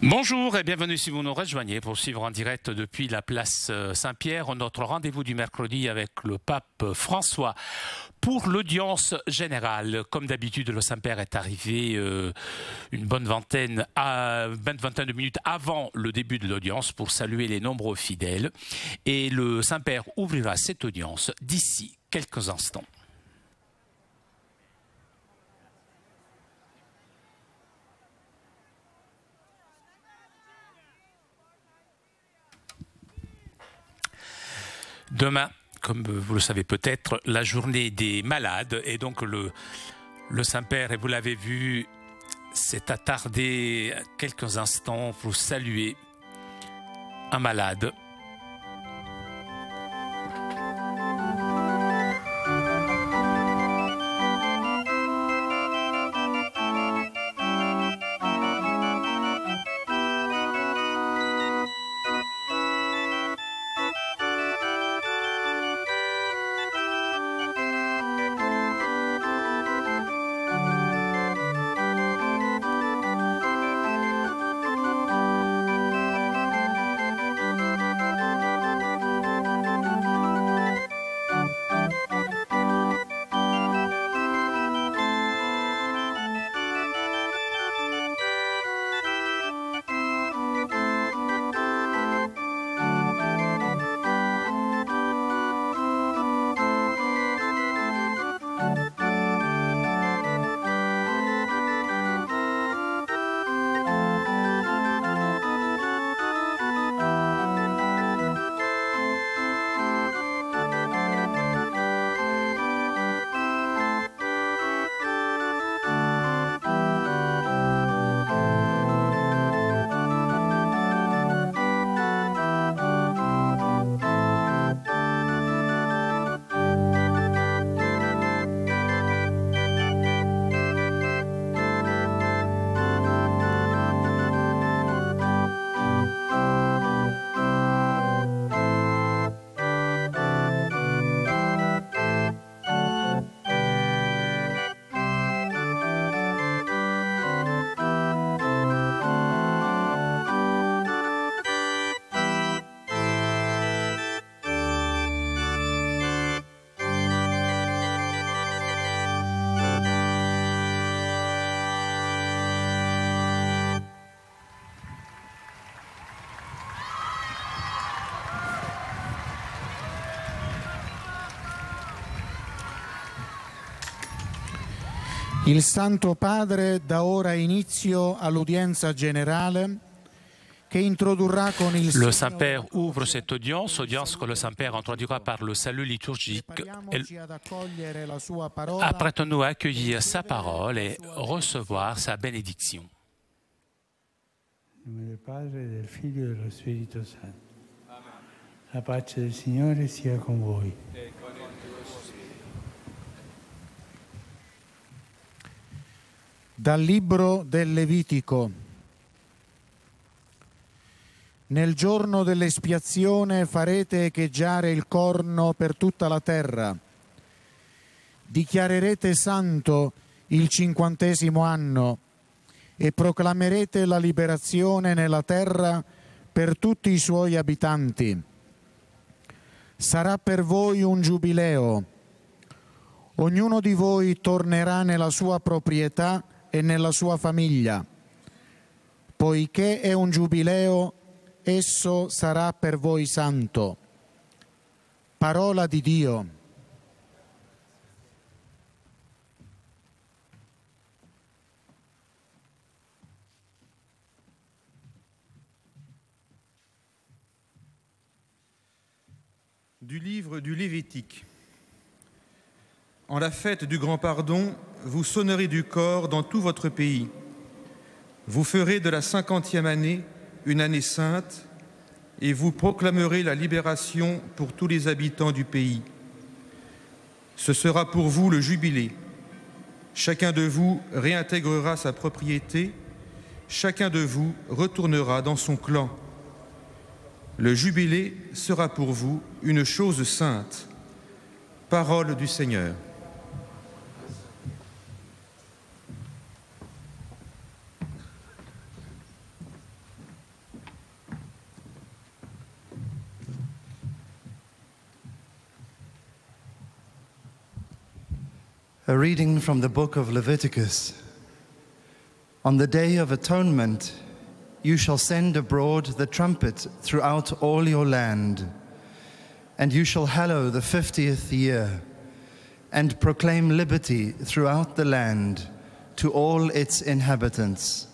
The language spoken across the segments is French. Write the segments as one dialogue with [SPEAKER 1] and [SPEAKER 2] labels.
[SPEAKER 1] Bonjour et bienvenue si vous nous rejoignez pour suivre en direct depuis la place Saint-Pierre notre rendez-vous du mercredi avec le pape François pour l'audience générale. Comme d'habitude, le Saint-Père est arrivé une bonne vingtaine de minutes avant le début de l'audience pour saluer les nombreux fidèles. Et le Saint-Père ouvrira cette audience d'ici quelques instants. Demain, comme vous le savez peut-être, la journée des malades. Et donc le Saint-Père, et vous l'avez vu, s'est attardé quelques instants pour saluer un malade.
[SPEAKER 2] Il Santo Padre dà ora inizio all'udienza generale che introdurrà con il
[SPEAKER 1] Le Saint-Père ouvre cette audience que le Saint-Père introduira par le salut liturgique. Apprêtons-nous à accueillir sa parole et recevoir sa bénédiction.
[SPEAKER 3] Nel nome del Padre, del Figlio e dello Spirito Santo. La pace del Signore sia con voi.
[SPEAKER 2] Dal libro del Levitico. Nel giorno dell'espiazione farete echeggiare il corno per tutta la terra. Dichiarerete santo il 50° anno e proclamerete la liberazione nella terra per tutti i suoi abitanti. Sarà per voi un giubileo. Ognuno di voi tornerà nella sua proprietà e nella sua famiglia. Poiché è un giubileo, esso sarà per voi santo. Parola di Dio.
[SPEAKER 4] Du livre du Lévitique. En la fête du grand pardon, vous sonnerez du cor dans tout votre pays. Vous ferez de la 50e année une année sainte et vous proclamerez la libération pour tous les habitants du pays. Ce sera pour vous le jubilé. Chacun de vous réintégrera sa propriété, chacun de vous retournera dans son clan. Le jubilé sera pour vous une chose sainte. Parole du Seigneur.
[SPEAKER 5] A reading from the book of Leviticus. On the day of atonement, you shall send abroad the trumpet throughout all your land, and you shall hallow the 50th year, and proclaim liberty throughout the land to all its inhabitants.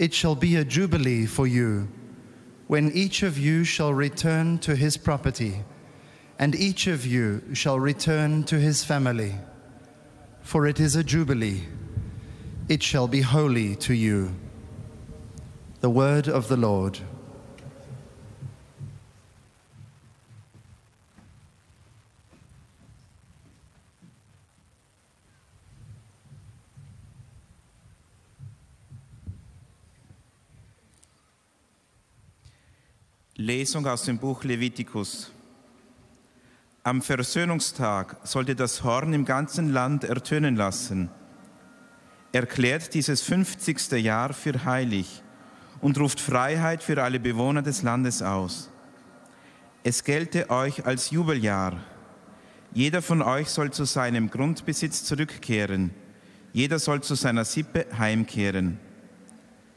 [SPEAKER 5] It shall be a jubilee for you, when each of you shall return to his property, and each of you shall return to his family. For it is a jubilee, it shall be holy to you. The word of the Lord.
[SPEAKER 6] Lesung aus dem Buch Levitikus. Am Versöhnungstag sollt ihr das Horn im ganzen Land ertönen lassen. Erklärt dieses 50. Jahr für heilig und ruft Freiheit für alle Bewohner des Landes aus. Es gelte euch als Jubeljahr. Jeder von euch soll zu seinem Grundbesitz zurückkehren. Jeder soll zu seiner Sippe heimkehren.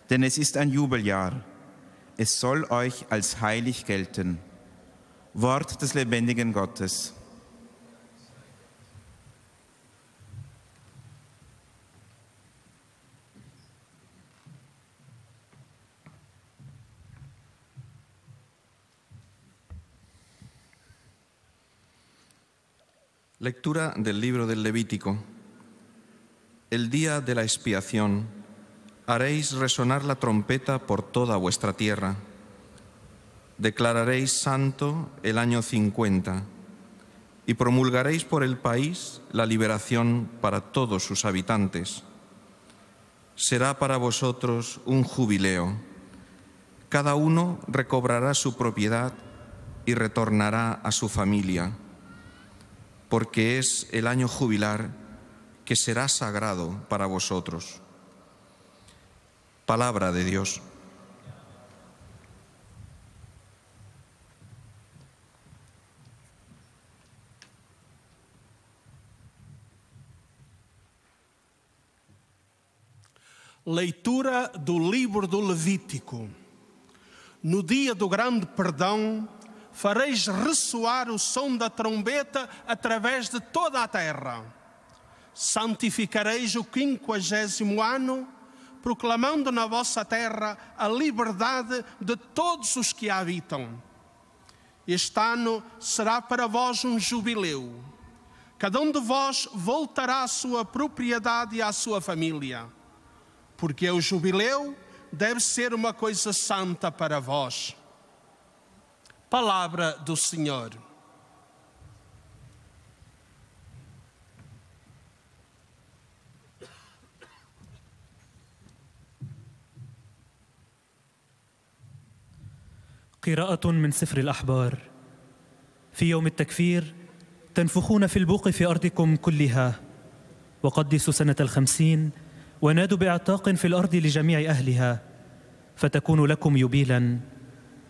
[SPEAKER 6] Denn es ist ein Jubeljahr. Es soll euch als heilig gelten. Wort des lebendigen Gottes.
[SPEAKER 7] Lectura del libro del Levítico. El día de la expiación haréis resonar la trompeta por toda vuestra tierra. Declararéis santo el año 50 y promulgaréis por el país la liberación para todos sus habitantes. Será para vosotros un jubileo. Cada uno recobrará su propiedad y retornará a su familia, porque es el año jubilar que será sagrado para vosotros. Palabra de Dios.
[SPEAKER 8] Leitura do livro do Levítico. No dia do grande perdão, fareis ressoar o som da trombeta através de toda a terra. Santificareis o 50º ano, proclamando na vossa terra a liberdade de todos os que a habitam. Este ano será para vós um jubileu. Cada um de vós voltará à sua propriedade e à sua família. Porque o jubileu deve ser uma coisa santa para vós. Palavra do Senhor.
[SPEAKER 9] قراءة من سفر الأحبار. في يوم التكفير تنفخون في البوق في أرضكم كلها، وقدسوا سنة 50 ونادوا باعتاق في الأرض لجميع أهلها، فتكون لكم يبيلا،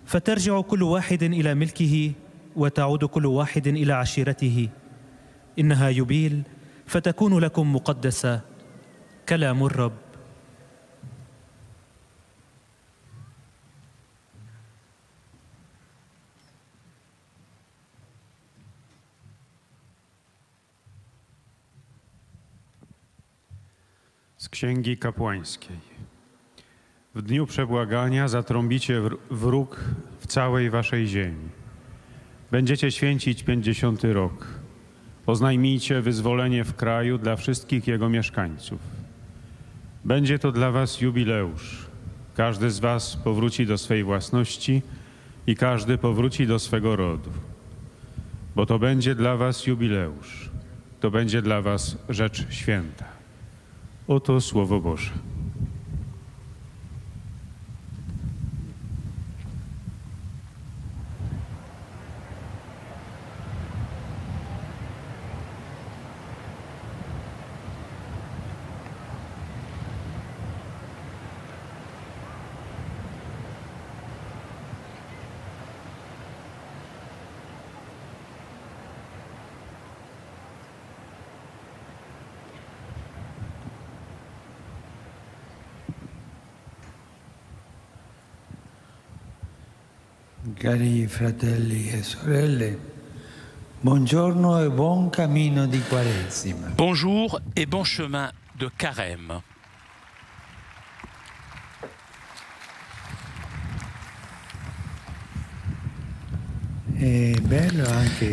[SPEAKER 9] فترجع كل واحد إلى ملكه وتعود كل واحد إلى عشيرته. إنها يبيل فتكون لكم مقدسة. كلام الرب.
[SPEAKER 10] Z Księgi Kapłańskiej. W dniu przebłagania zatrąbicie wróg w całej waszej ziemi. Będziecie święcić 50. rok. Oznajmijcie wyzwolenie w kraju dla wszystkich jego mieszkańców. Będzie to dla was jubileusz. Każdy z was powróci do swej własności i każdy powróci do swego rodu. Bo to będzie dla was jubileusz. To będzie dla was rzecz święta. Oto Słowo Boże.
[SPEAKER 3] Cari fratelli e sorelle, buongiorno e buon cammino di Quaresima.
[SPEAKER 1] Bonjour et bon chemin de Carême.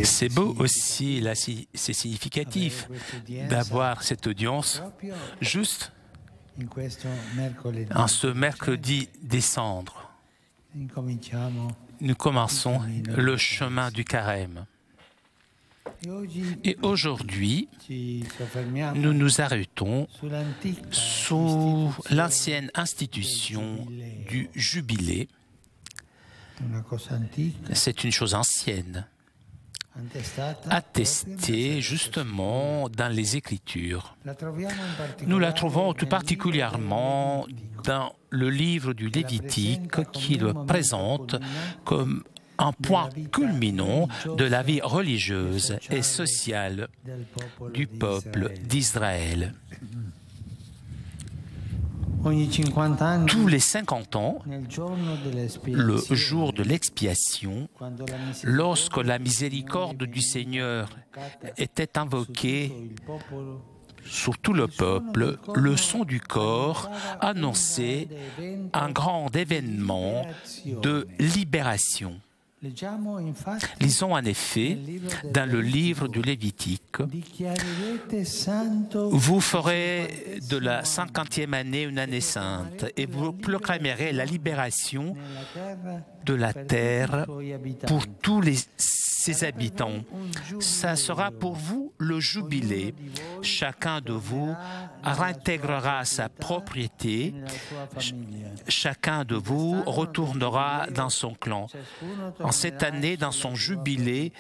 [SPEAKER 1] C'est beau aussi, là c'est significatif d'avoir cette audience juste en ce mercredi des cendres. Nous commençons le chemin du Carême. Et aujourd'hui, nous nous arrêtons sous l'ancienne institution du jubilé. C'est une chose ancienne, attestée justement dans les Écritures. Nous la trouvons tout particulièrement dans le livre du Lévitique qui le présente comme un point culminant de la vie religieuse et sociale du peuple d'Israël. Tous les 50 ans, le jour de l'expiation, lorsque la miséricorde du Seigneur était invoquée sur tout le peuple, le son du corps annonçait un grand événement de libération. Lisons en effet dans le livre du Lévitique, vous ferez de la 50e année une année sainte et vous proclamerez la libération de la terre pour tous ses habitants. Ça sera pour vous le jubilé. Chacun de vous réintégrera sa propriété. Chacun de vous retournera dans son clan. En cette année, dans son jubilé,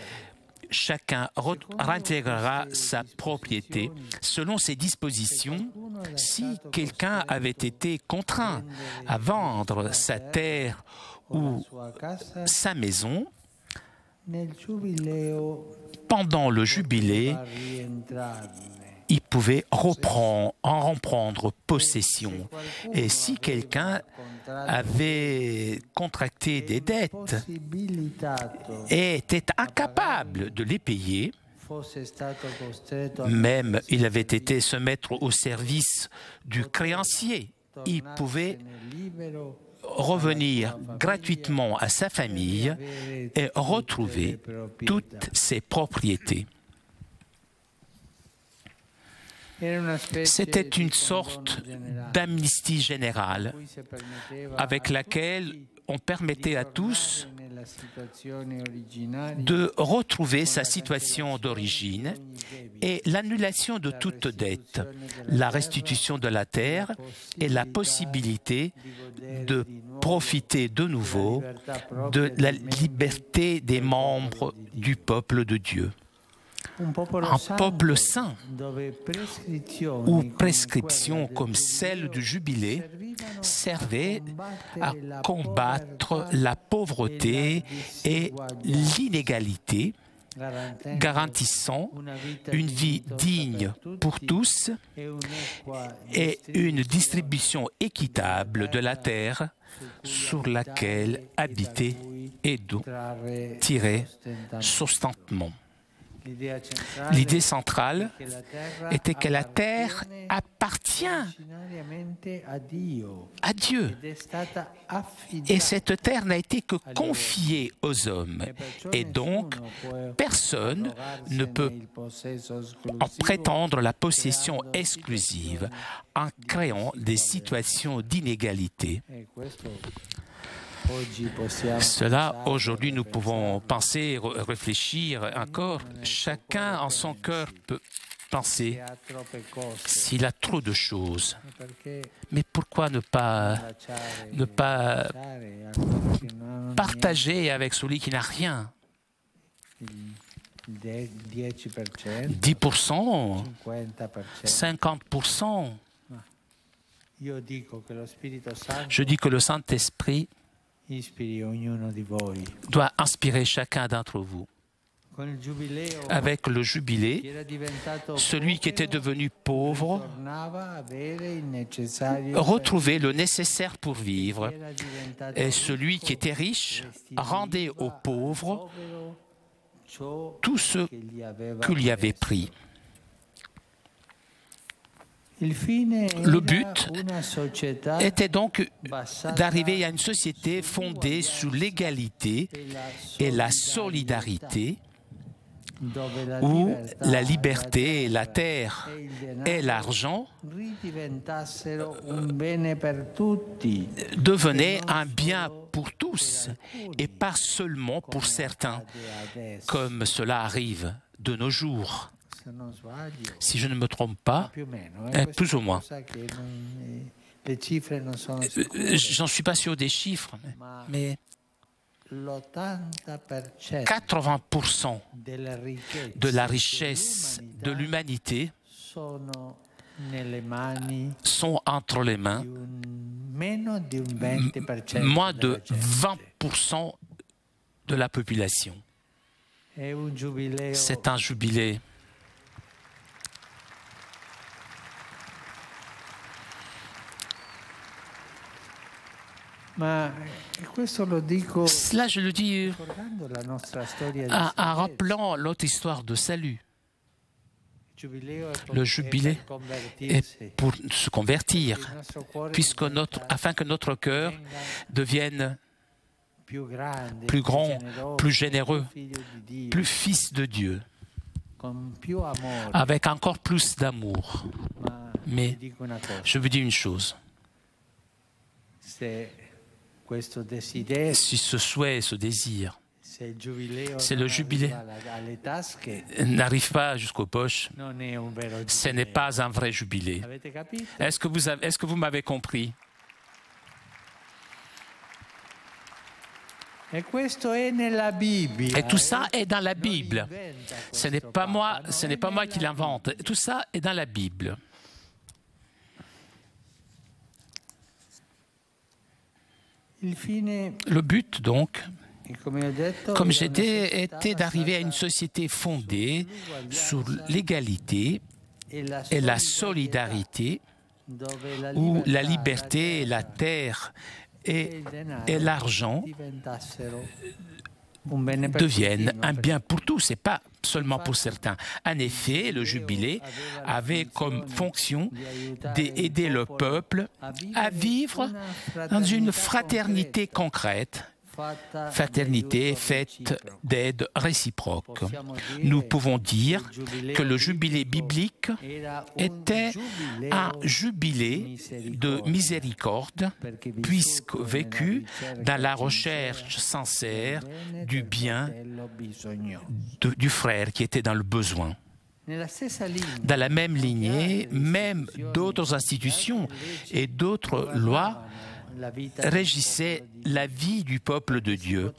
[SPEAKER 1] chacun réintégrera sa propriété. Selon ces dispositions, si quelqu'un avait été contraint à vendre sa terre ou sa maison, pendant le jubilé, il pouvait en reprendre possession. Et si quelqu'un avait contracté des dettes et était incapable de les payer, même il avait été se mettre au service du créancier, il pouvait revenir gratuitement à sa famille et retrouver toutes ses propriétés. C'était une sorte d'amnistie générale avec laquelle on permettait à tous de retrouver sa situation d'origine et l'annulation de toute dette, la restitution de la terre et la possibilité de profiter de nouveau de la liberté des membres du peuple de Dieu. Un peuple saint, où prescriptions comme celle du jubilé servaient à combattre la pauvreté et l'inégalité, garantissant une vie digne pour tous et une distribution équitable de la terre sur laquelle habiter et tirer sustentement. L'idée centrale était que la terre appartient à Dieu. Et cette terre n'a été que confiée aux hommes. Et donc, personne ne peut en prétendre la possession exclusive en créant des situations d'inégalité. Cela, aujourd'hui, nous pouvons penser, réfléchir encore. Chacun en son cœur peut penser s'il a trop de choses. Mais pourquoi ne pas partager avec celui qui n'a rien? 10%, 50%. Je dis que le Saint-Esprit doit inspirer chacun d'entre vous avec le jubilé, celui qui était devenu pauvre retrouvait le nécessaire pour vivre, et celui qui était riche rendait aux pauvres tout ce qu'il y avait pris. Le but était donc d'arriver à une société fondée sur l'égalité et la solidarité, où la liberté, la terre et l'argent devenaient un bien pour tous et pas seulement pour certains, comme cela arrive de nos jours. Si je ne me trompe pas, plus ou moins. J'en suis pas sûr des chiffres, mais 80% de la richesse de l'humanité sont entre les mains moins de 20% de la population. C'est un jubilé. Cela, je le dis en rappelant notre histoire de salut. Le jubilé est pour se convertir, afin que notre cœur devienne plus grand, plus généreux, plus fils de Dieu, avec encore plus d'amour. Mais je vous dis une chose. Si ce souhait, ce désir, c'est le jubilé, n'arrive pas jusqu'aux poches, ce n'est pas un vrai jubilé. Est-ce que vous m'avez compris? Et tout ça est dans la Bible. Ce n'est pas moi qui l'invente. Tout ça est dans la Bible. Le but, donc, comme j'ai dit, était d'arriver à une société fondée sur l'égalité et la solidarité, où la liberté, la terre et l'argent deviennent un bien pour tous et pas seulement pour certains. En effet, le jubilé avait comme fonction d'aider le peuple à vivre dans une fraternité concrète, fraternité faite d'aide réciproque. Nous pouvons dire que le jubilé biblique était un jubilé de miséricorde, puisque vécu dans la recherche sincère du bien du frère qui était dans le besoin. Dans la même lignée, même d'autres institutions et d'autres lois régissait la vie du peuple de Dieu,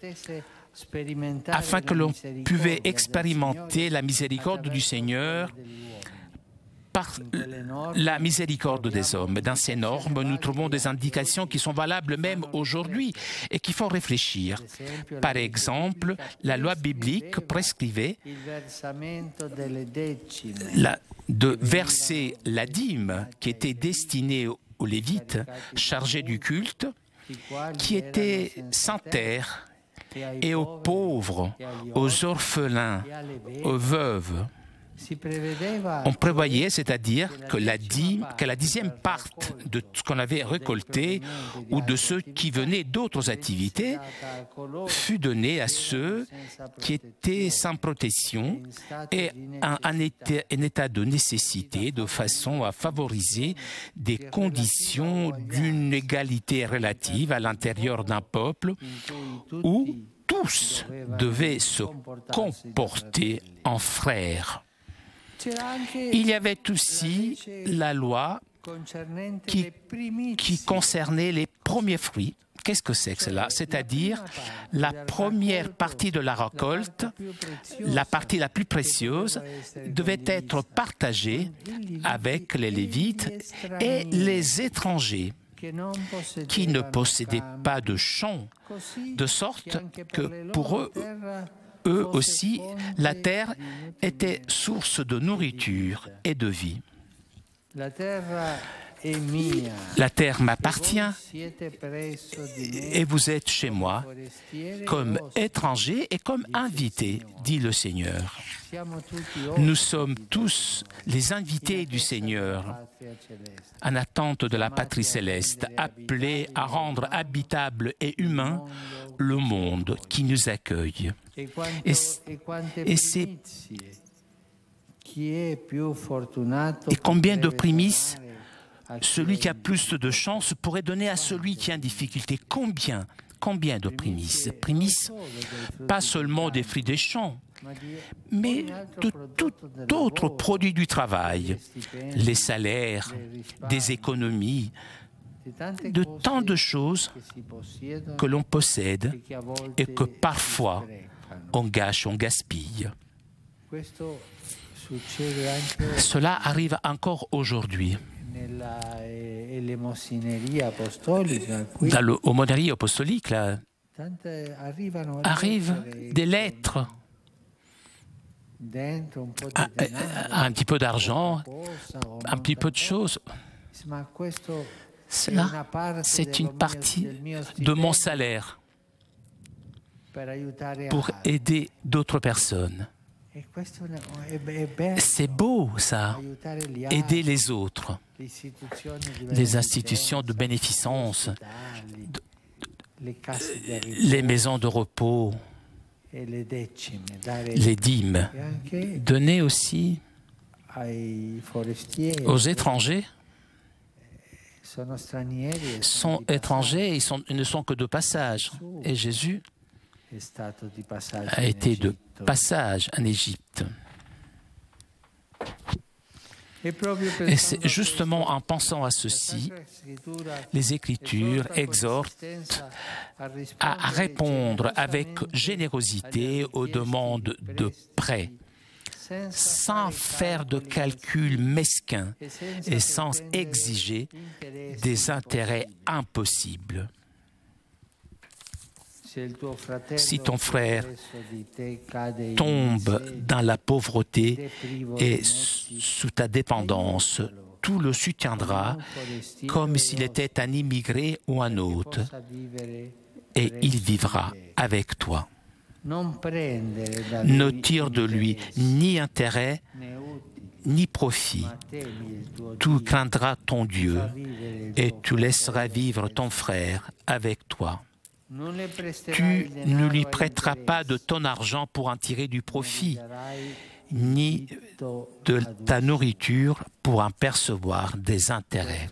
[SPEAKER 1] afin que l'on puisse expérimenter la miséricorde du Seigneur par la miséricorde des hommes. Dans ces normes, nous trouvons des indications qui sont valables même aujourd'hui et qui font réfléchir. Par exemple, la loi biblique prescrivait de verser la dîme qui était destinée aux Lévites chargés du culte, qui étaient sans terre, et aux pauvres, aux orphelins, aux veuves. On prévoyait, c'est-à-dire que la dixième part de ce qu'on avait récolté ou de ceux qui venaient d'autres activités fut donnée à ceux qui étaient sans protection et en état de nécessité, de façon à favoriser des conditions d'une égalité relative à l'intérieur d'un peuple où tous devaient se comporter en frères. Il y avait aussi la loi qui concernait les premiers fruits. Qu'est-ce que c'est que cela? C'est-à-dire la première partie de la récolte, la partie la plus précieuse, devait être partagée avec les Lévites et les étrangers qui ne possédaient pas de champs, de sorte que pour eux, eux aussi, la terre était source de nourriture et de vie. La terre m'appartient et vous êtes chez moi comme étrangers et comme invités, dit le Seigneur. Nous sommes tous les invités du Seigneur en attente de la patrie céleste, appelés à rendre habitable et humain le monde qui nous accueille. Et combien de prémices celui qui a plus de chance pourrait donner à celui qui est en difficulté? Combien de prémices? Prémices, pas seulement des fruits des champs, mais de tout autre produit du travail, les salaires, des économies, de tant de choses que l'on possède et que parfois on gâche, on gaspille. Cela arrive encore aujourd'hui. Dans l'aumônerie apostolique, là, arrivent des lettres, un petit peu d'argent, un petit peu de choses. Cela, c'est une partie de mon salaire pour aider d'autres personnes. C'est beau, ça, aider les autres, les institutions de bénéficence, les maisons de repos, les dîmes. Donner aussi aux étrangers. Sont étrangers, ils ne sont que de passage. Et Jésus a été de passage en Égypte. Et c'est justement en pensant à ceci, les Écritures exhortent à répondre avec générosité aux demandes de prêt, sans faire de calculs mesquins et sans exiger des intérêts impossibles. Si ton frère tombe dans la pauvreté et sous ta dépendance, tu le soutiendras comme s'il était un immigré ou un hôte, et il vivra avec toi. Ne tire de lui ni intérêt, ni profit. Tu craindras ton Dieu et tu laisseras vivre ton frère avec toi. Tu ne lui prêteras pas de ton argent pour en tirer du profit, ni de ta nourriture pour en percevoir des intérêts.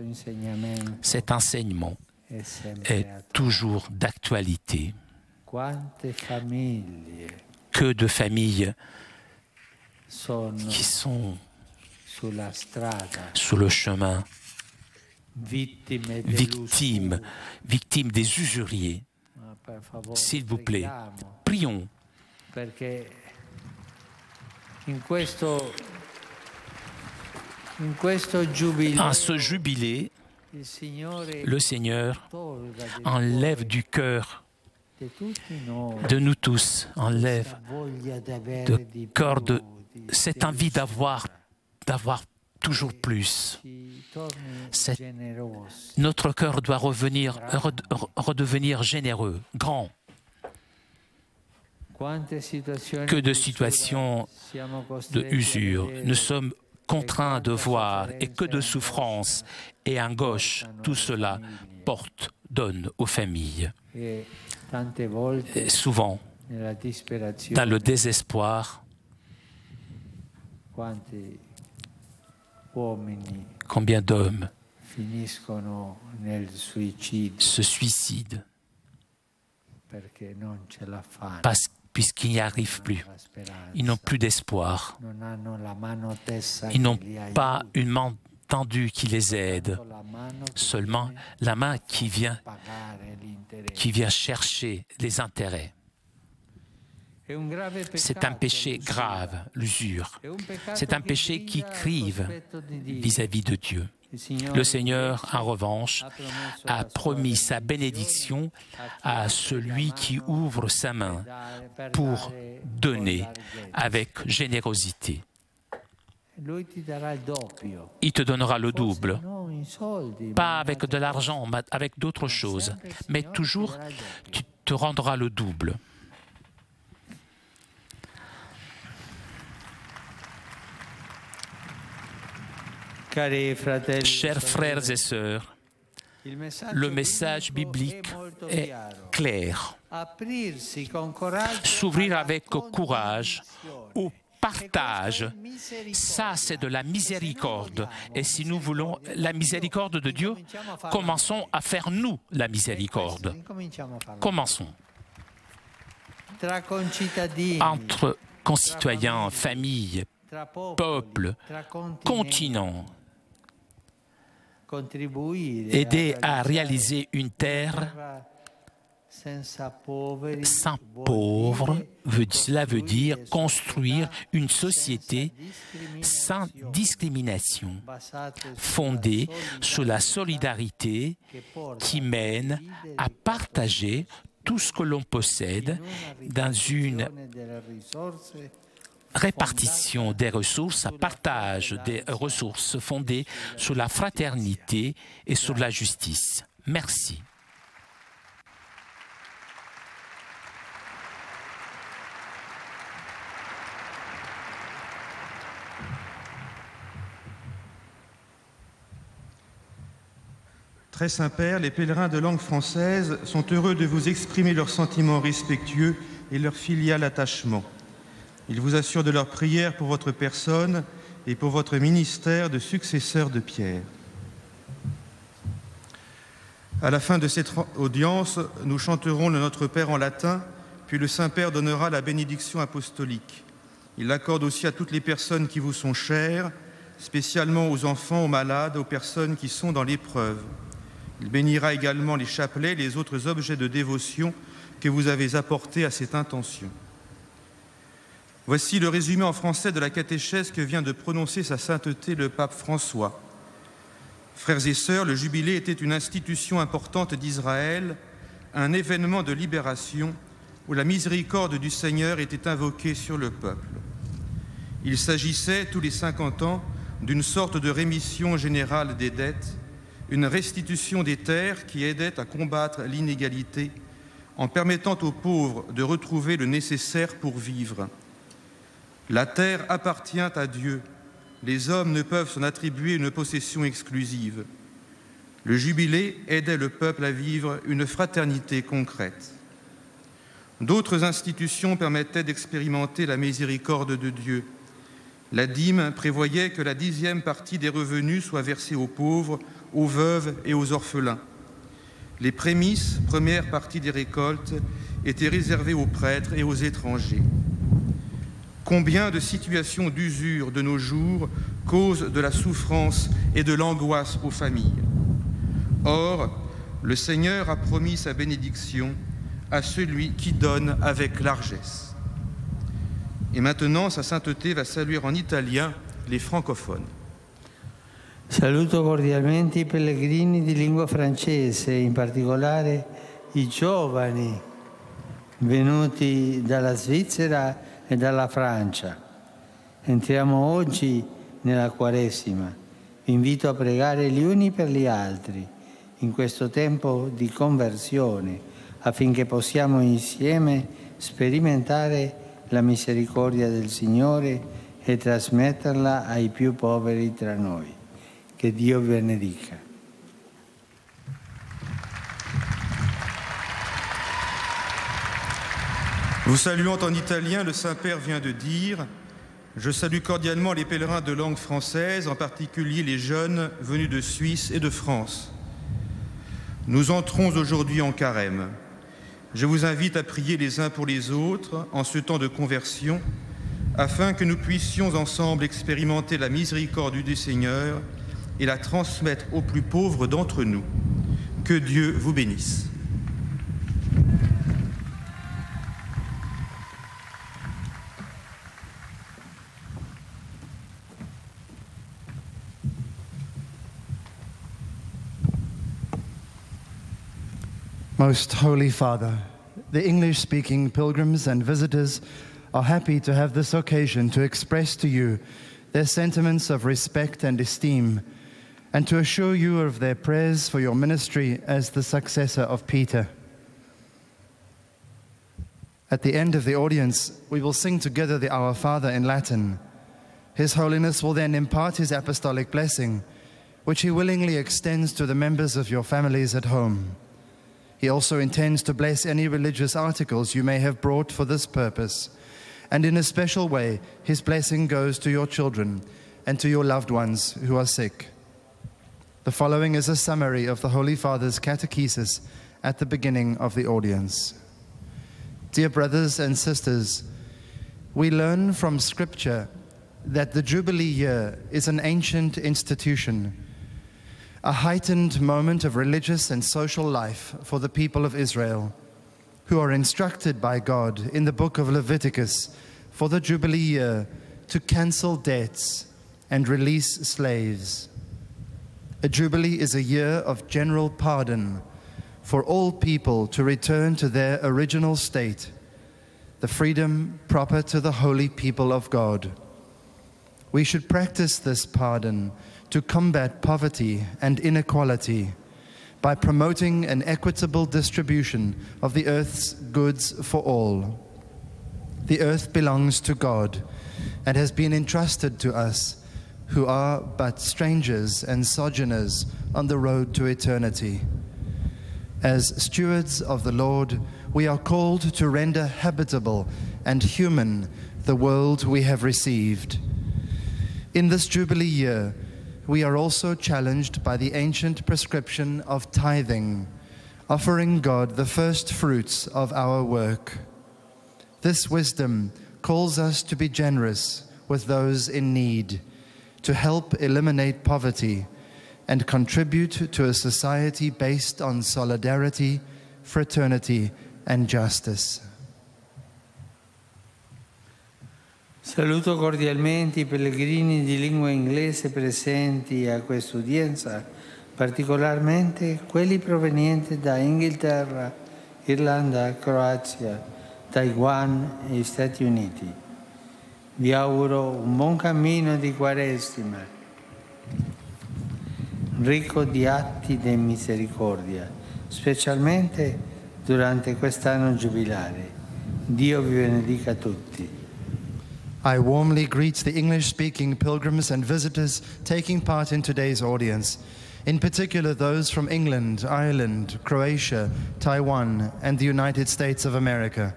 [SPEAKER 1] Cet enseignement est toujours d'actualité. Que de familles qui sont sur le chemin, victimes des usuriers. S'il vous plaît, prions. En ce jubilé, le Seigneur enlève du cœur de nous tous, enlève de corps de cette envie d'avoir toujours plus. Notre cœur doit redevenir généreux, grand. Que de situations de usure nous sommes contraints de voir, et que de souffrances, et en gauche, tout cela donne aux familles. Et souvent, dans le désespoir, combien d'hommes se suicident puisqu'ils n'y arrivent plus. Ils n'ont plus d'espoir. Ils n'ont pas une main tendue qui les aide, seulement la main qui vient chercher les intérêts. C'est un péché grave, l'usure. C'est un péché qui crive vis-à-vis de Dieu. Le Seigneur, en revanche, a promis sa bénédiction à celui qui ouvre sa main pour donner avec générosité. Il te donnera le double, pas avec de l'argent, mais avec d'autres choses, mais toujours tu te rendras le double. Chers frères et sœurs, le message biblique est clair. S'ouvrir avec courage au partage, ça c'est de la miséricorde. Et si nous voulons la miséricorde de Dieu, commençons à faire nous la miséricorde. Commençons. Entre concitoyens, familles, peuples, continents, aider à réaliser une terre sans pauvres, cela veut dire construire une société sans discrimination, fondée sur la solidarité qui mène à partager tout ce que l'on possède dans une répartition des ressources, partage des ressources fondées sur la fraternité et sur la justice. Merci.
[SPEAKER 4] Très Saint-Père, les pèlerins de langue française sont heureux de vous exprimer leurs sentiments respectueux et leur filial attachement. Ils vous assurent de leur prière pour votre personne et pour votre ministère de successeur de Pierre. À la fin de cette audience, nous chanterons le Notre Père en latin, puis le Saint-Père donnera la bénédiction apostolique. Il l'accorde aussi à toutes les personnes qui vous sont chères, spécialement aux enfants, aux malades, aux personnes qui sont dans l'épreuve. Il bénira également les chapelets et les autres objets de dévotion que vous avez apportés à cette intention. Voici le résumé en français de la catéchèse que vient de prononcer sa sainteté le pape François. Frères et sœurs, le jubilé était une institution importante d'Israël, un événement de libération où la miséricorde du Seigneur était invoquée sur le peuple. Il s'agissait, tous les 50 ans, d'une sorte de rémission générale des dettes, une restitution des terres qui aidait à combattre l'inégalité en permettant aux pauvres de retrouver le nécessaire pour vivre. La terre appartient à Dieu. Les hommes ne peuvent s'en attribuer une possession exclusive. Le jubilé aidait le peuple à vivre une fraternité concrète. D'autres institutions permettaient d'expérimenter la miséricorde de Dieu. La dîme prévoyait que la 10e partie des revenus soit versée aux pauvres, aux veuves et aux orphelins. Les prémices, première partie des récoltes, étaient réservées aux prêtres et aux étrangers. Combien de situations d'usure de nos jours causent de la souffrance et de l'angoisse aux familles. Or, le Seigneur a promis sa bénédiction à celui qui donne avec largesse. Et maintenant, sa sainteté va saluer en italien les francophones.
[SPEAKER 3] Saluto cordialmente i pellegrini di lingua francese, in particolare i giovani venuti dalla Svizzera e dalla Francia. Entriamo oggi nella Quaresima. Vi invito a pregare gli uni per gli altri in questo tempo di conversione affinché possiamo insieme sperimentare la misericordia del Signore e trasmetterla ai più poveri tra noi. Che Dio vi benedica.
[SPEAKER 4] Vous saluant en italien, le Saint-Père vient de dire « Je salue cordialement les pèlerins de langue française, en particulier les jeunes venus de Suisse et de France. Nous entrons aujourd'hui en carême. Je vous invite à prier les uns pour les autres en ce temps de conversion, afin que nous puissions ensemble expérimenter la miséricorde du Seigneur et la transmettre aux plus pauvres d'entre nous. Que Dieu vous bénisse.
[SPEAKER 5] Most Holy Father, the English-speaking pilgrims and visitors are happy to have this occasion to express to you their sentiments of respect and esteem, and to assure you of their prayers for your ministry as the successor of Peter. At the end of the audience, we will sing together the Our Father in Latin. His Holiness will then impart his apostolic blessing, which he willingly extends to the members of your families at home. He also intends to bless any religious articles you may have brought for this purpose, and in a special way, his blessing goes to your children and to your loved ones who are sick. The following is a summary of the Holy Father's catechesis at the beginning of the audience. Dear brothers and sisters, we learn from Scripture that the Jubilee year is an ancient institution, a heightened moment of religious and social life for the people of Israel, who are instructed by God in the book of Leviticus for the Jubilee year to cancel debts and release slaves. A Jubilee is a year of general pardon for all people to return to their original state, the freedom proper to the holy people of God. We should practice this pardon to combat poverty and inequality by promoting an equitable distribution of the earth's goods for all. The earth belongs to God and has been entrusted to us, who are but strangers and sojourners on the road to eternity. As stewards of the Lord, we are called to render habitable and human the world we have received. In this Jubilee year, we are also challenged by the ancient prescription of tithing, offering God the first fruits of our work. This wisdom calls us to be generous with those in need, to help eliminate poverty and contribute to a society based on solidarity, fraternity, and justice.
[SPEAKER 3] Saluto cordialmente i pellegrini di lingua inglese presenti a questa udienza, particolarmente quelli provenienti da Inghilterra, Irlanda, Croazia, Taiwan e Stati Uniti. Vi auguro un buon cammino di Quaresima, ricco di atti di misericordia, specialmente durante quest'anno giubilare. Dio vi benedica tutti.
[SPEAKER 5] I warmly greet the English-speaking pilgrims and visitors taking part in today's audience, in particular those from England, Ireland, Croatia, Taiwan, and the United States of America.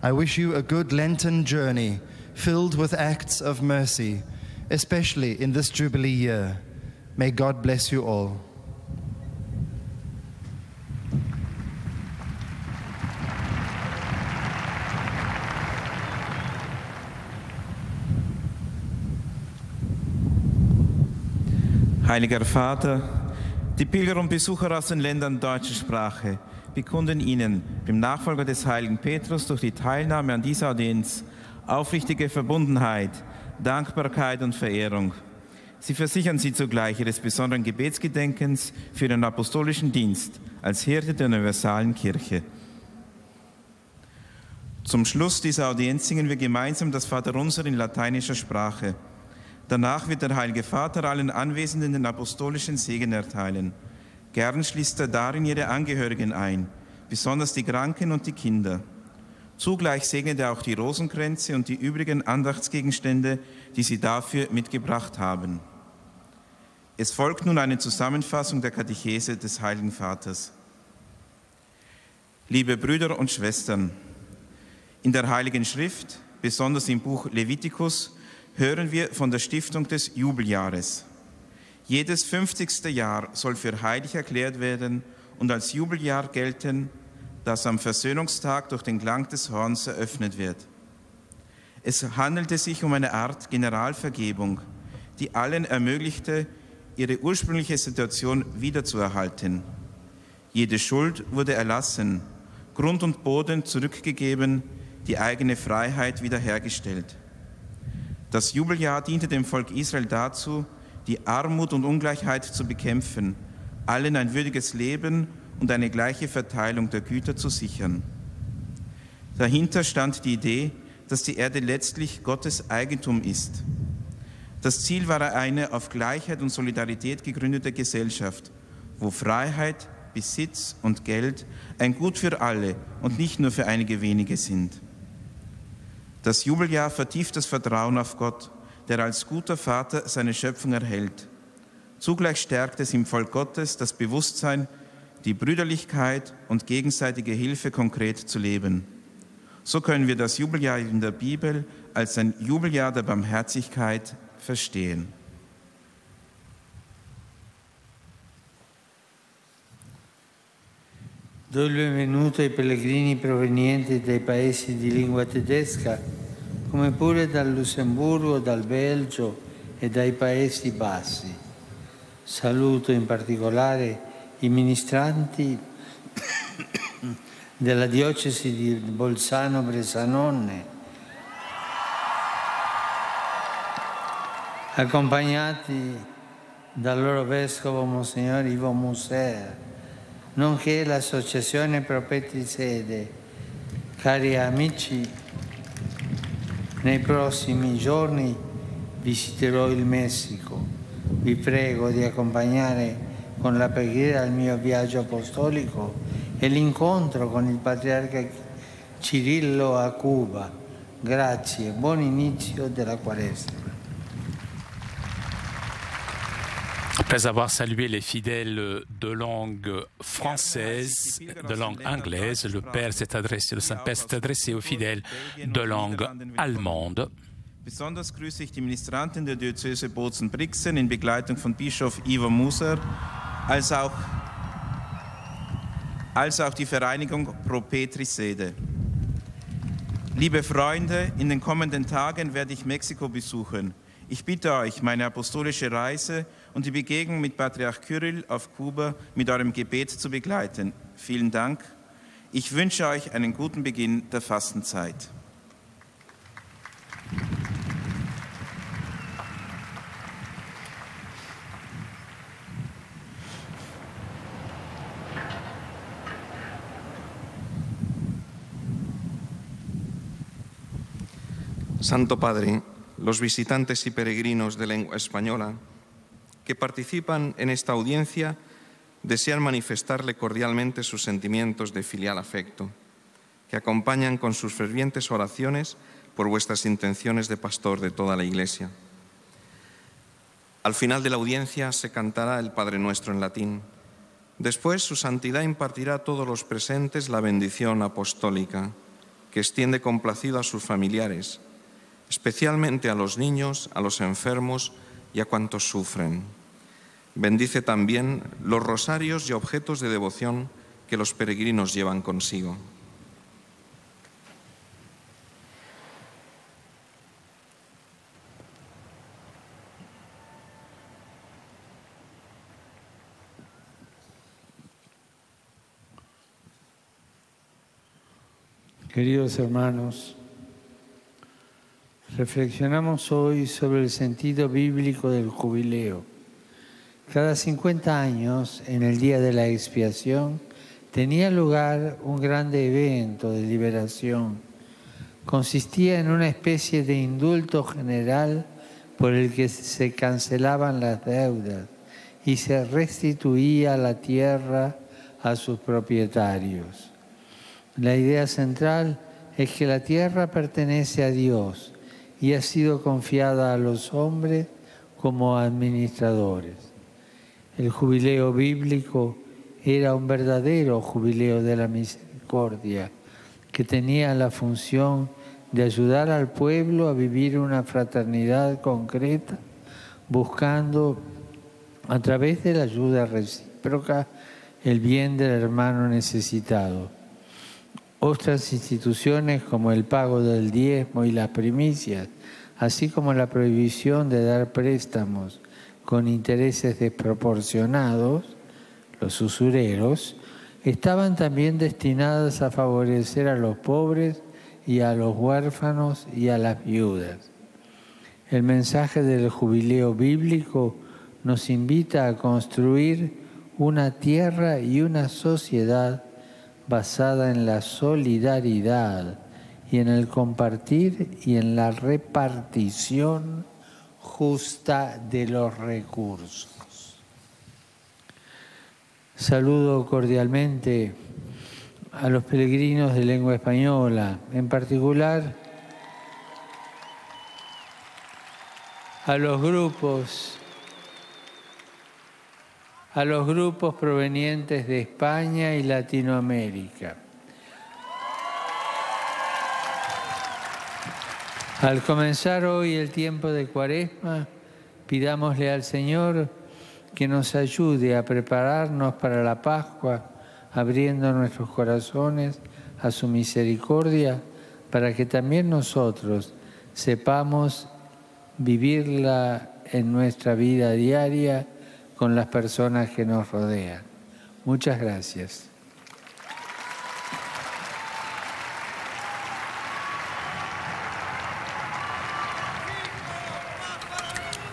[SPEAKER 5] I wish you a good Lenten journey filled with acts of mercy, especially in this Jubilee year. May God bless you all.
[SPEAKER 6] Heiliger Vater, die Pilger und Besucher aus den Ländern deutscher Sprache bekunden Ihnen, dem Nachfolger des heiligen Petrus, durch die Teilnahme an dieser Audienz aufrichtige Verbundenheit, Dankbarkeit und Verehrung. Sie versichern Sie zugleich Ihres besonderen Gebetsgedenkens für Ihren apostolischen Dienst als Hirte der universalen Kirche. Zum Schluss dieser Audienz singen wir gemeinsam das Vaterunser in lateinischer Sprache. Danach wird der Heilige Vater allen Anwesenden den apostolischen Segen erteilen. Gern schließt er darin ihre Angehörigen ein, besonders die Kranken und die Kinder. Zugleich segnet er auch die Rosenkränze und die übrigen Andachtsgegenstände, die sie dafür mitgebracht haben. Es folgt nun eine Zusammenfassung der Katechese des Heiligen Vaters. Liebe Brüder und Schwestern, in der Heiligen Schrift, besonders im Buch Levitikus, hören wir von der Stiftung des Jubeljahres. Jedes 50. Jahr soll für heilig erklärt werden und als Jubeljahr gelten, das am Versöhnungstag durch den Klang des Horns eröffnet wird. Es handelte sich um eine Art Generalvergebung, die allen ermöglichte, ihre ursprüngliche Situation wiederzuerhalten. Jede Schuld wurde erlassen, Grund und Boden zurückgegeben, die eigene Freiheit wiederhergestellt. Das Jubeljahr diente dem Volk Israel dazu, die Armut und Ungleichheit zu bekämpfen, allen ein würdiges Leben und eine gleiche Verteilung der Güter zu sichern. Dahinter stand die Idee, dass die Erde letztlich Gottes Eigentum ist. Das Ziel war eine auf Gleichheit und Solidarität gegründete Gesellschaft, wo Freiheit, Besitz und Geld ein Gut für alle und nicht nur für einige wenige sind. Das Jubeljahr vertieft das Vertrauen auf Gott, der als guter Vater seine Schöpfung erhält. Zugleich stärkt es im Volk Gottes das Bewusstsein, die Brüderlichkeit und gegenseitige Hilfe konkret zu leben. So können wir das Jubeljahr in der Bibel als ein Jubeljahr der Barmherzigkeit verstehen.
[SPEAKER 3] Do il benvenuto ai pellegrini provenienti dai paesi di lingua tedesca, come pure dal Lussemburgo, dal Belgio e dai Paesi Bassi. Saluto in particolare i ministranti della diocesi di Bolzano-Bresanone, accompagnati dal loro vescovo Monsignor Ivo Muser, nonché l'associazione Propetti Sede. Cari amici, nei prossimi giorni visiterò il Messico. Vi prego di accompagnare con la preghiera il mio viaggio apostolico e l'incontro con il patriarca Cirillo a Cuba. Grazie, buon inizio della Quaresima.
[SPEAKER 1] Après avoir salué les fidèles de langue française, de langue anglaise, le Saint-Père s'est adressé aux fidèles de langue allemande.
[SPEAKER 6] Besonders grüße ich die Ministrantin der Diözese Bozen-Brixen in Begleitung von Bischof Ivo Muser, als auch die Vereinigung Pro Petri Sede. Liebe Freunde, in den kommenden Tagen werde ich Mexiko besuchen. Ich bitte euch, meine apostolische Reise und die Begegnung mit Patriarch Kyrill auf Kuba mit eurem Gebet zu begleiten. Vielen Dank. Ich wünsche euch einen guten Beginn der Fastenzeit.
[SPEAKER 7] Santo Padre, los visitantes y peregrinos de lengua española que participan en esta audiencia desean manifestarle cordialmente sus sentimientos de filial afecto, que acompañan con sus fervientes oraciones por vuestras intenciones de pastor de toda la Iglesia. Al final de la audiencia se cantará el Padre Nuestro en latín. Después, su santidad impartirá a todos los presentes la bendición apostólica, que extiende complacido a sus familiares, especialmente a los niños, a los enfermos y a cuantos sufren. Bendice también los rosarios y objetos de devoción que los peregrinos llevan consigo.
[SPEAKER 3] Queridos hermanos, reflexionamos hoy sobre el sentido bíblico del jubileo. Cada 50 años, en el día de la expiación, tenía lugar un grande evento de liberación. Consistía en una especie de indulto general por el que se cancelaban las deudas y se restituía la tierra a sus propietarios. La idea central es que la tierra pertenece a Dios y ha sido confiada a los hombres como administradores. El jubileo bíblico era un verdadero jubileo de la misericordia que tenía la función de ayudar al pueblo a vivir una fraternidad concreta, buscando a través de la ayuda recíproca el bien del hermano necesitado. Otras instituciones como el pago del diezmo y las primicias, así como la prohibición de dar préstamos con intereses desproporcionados, los usureros, estaban también destinadas a favorecer a los pobres y a los huérfanos y a las viudas. El mensaje del jubileo bíblico nos invita a construir una tierra y una sociedad basada en la solidaridad y en el compartir y en la repartición justa de los recursos. Saludo cordialmente a los peregrinos de lengua española, en particular a los grupos provenientes de España y Latinoamérica. Al comenzar hoy el tiempo de Cuaresma, pidámosle al Señor que nos ayude a prepararnos para la Pascua, abriendo nuestros corazones a su misericordia, para que también nosotros sepamos vivirla en nuestra vida diaria con las personas que nos rodean. Muchas gracias.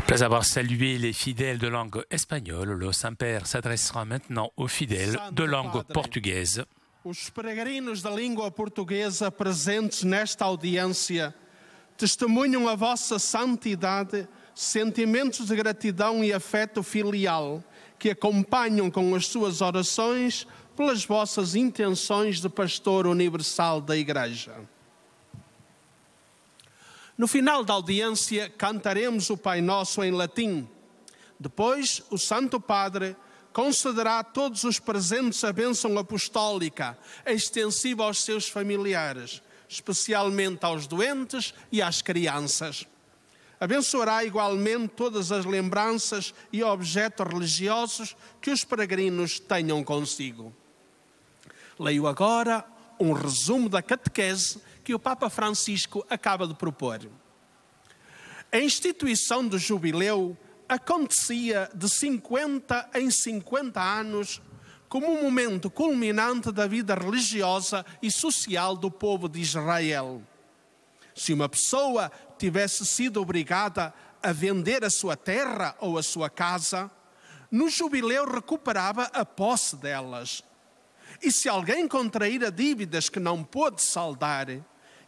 [SPEAKER 1] Après avoir salué les fidèles de langue espagnole, le Saint-Père s'adressera maintenant aux fidèles de langue portugaise.
[SPEAKER 8] Os peregrinos da língua portuguesa presentes nesta audiência testemunham a vossa santidade, sentimentos de gratidão e afeto filial que acompanham com as suas orações pelas vossas intenções de pastor universal da Igreja. No final da audiência, cantaremos o Pai Nosso em latim. Depois, o Santo Padre concederá a todos os presentes a bênção apostólica, extensiva aos seus familiares, especialmente aos doentes e às crianças. Abençoará igualmente todas as lembranças e objetos religiosos que os peregrinos tenham consigo. Leio agora um resumo da catequese que o Papa Francisco acaba de propor. A instituição do jubileu acontecia de 50 em 50 anos como um momento culminante da vida religiosa e social do povo de Israel. Se uma pessoa tivesse sido obrigada a vender a sua terra ou a sua casa, no jubileu recuperava a posse delas. E se alguém contraíra dívidas que não pôde saldar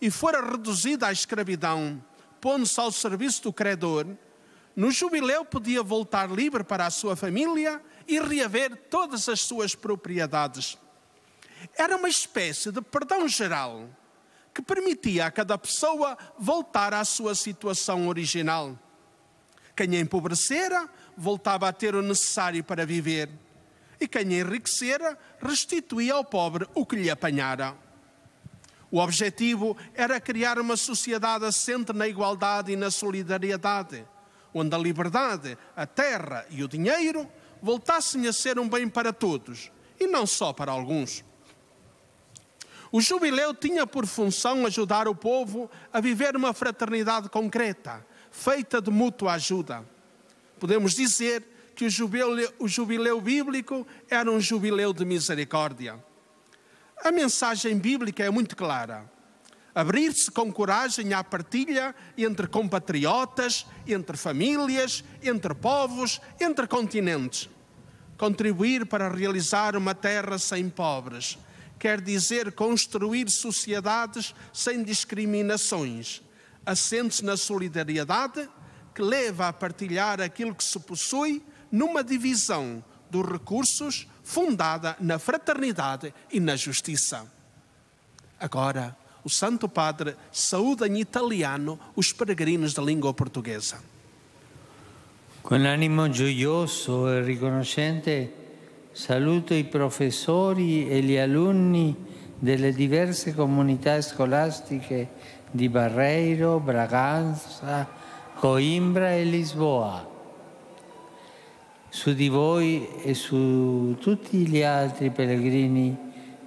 [SPEAKER 8] e fora reduzida à escravidão, pondo-se ao serviço do credor, no jubileu podia voltar livre para a sua família e reaver todas as suas propriedades. Era uma espécie de perdão geral que permitia a cada pessoa voltar à sua situação original. Quem empobrecera voltava a ter o necessário para viver, e quem enriquecera restituía ao pobre o que lhe apanhara. O objetivo era criar uma sociedade assente na igualdade e na solidariedade, onde a liberdade, a terra e o dinheiro voltassem a ser um bem para todos, e não só para alguns. O jubileu tinha por função ajudar o povo a viver uma fraternidade concreta, feita de mútua ajuda. Podemos dizer que o jubileu bíblico era um jubileu de misericórdia. A mensagem bíblica é muito clara. Abrir-se com coragem à partilha entre compatriotas, entre famílias, entre povos, entre continentes. Contribuir para realizar uma terra sem pobres quer dizer construir sociedades sem discriminações, assentes na solidariedade, que leva a partilhar aquilo que se possui numa divisão dos recursos fundada na fraternidade e na justiça. Agora, o Santo Padre saúda em italiano os peregrinos da língua portuguesa.
[SPEAKER 3] Con animo gioioso e riconoscente saluto i professori e gli alunni delle diverse comunità scolastiche di Barreiro, Braganza, Coimbra e Lisboa. Su di voi e su tutti gli altri pellegrini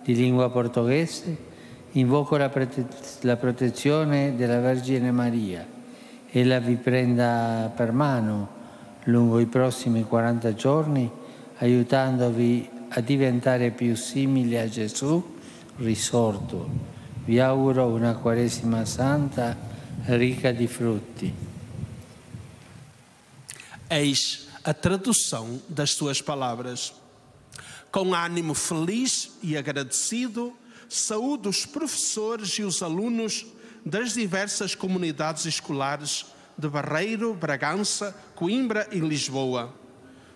[SPEAKER 3] di lingua portoghese invoco la protezione della Vergine Maria. Ella vi prenda per mano lungo i prossimi 40 giorni, aiutandovi a diventare più simili a Gesù risorto. Vi auguro una Quaresima santa ricca di frutti.
[SPEAKER 8] Eis a tradução das suas palavras. Com ânimo feliz e agradecido, saúdo os professores e os alunos das diversas comunidades escolares de Barreiro, Bragança, Coimbra e Lisboa.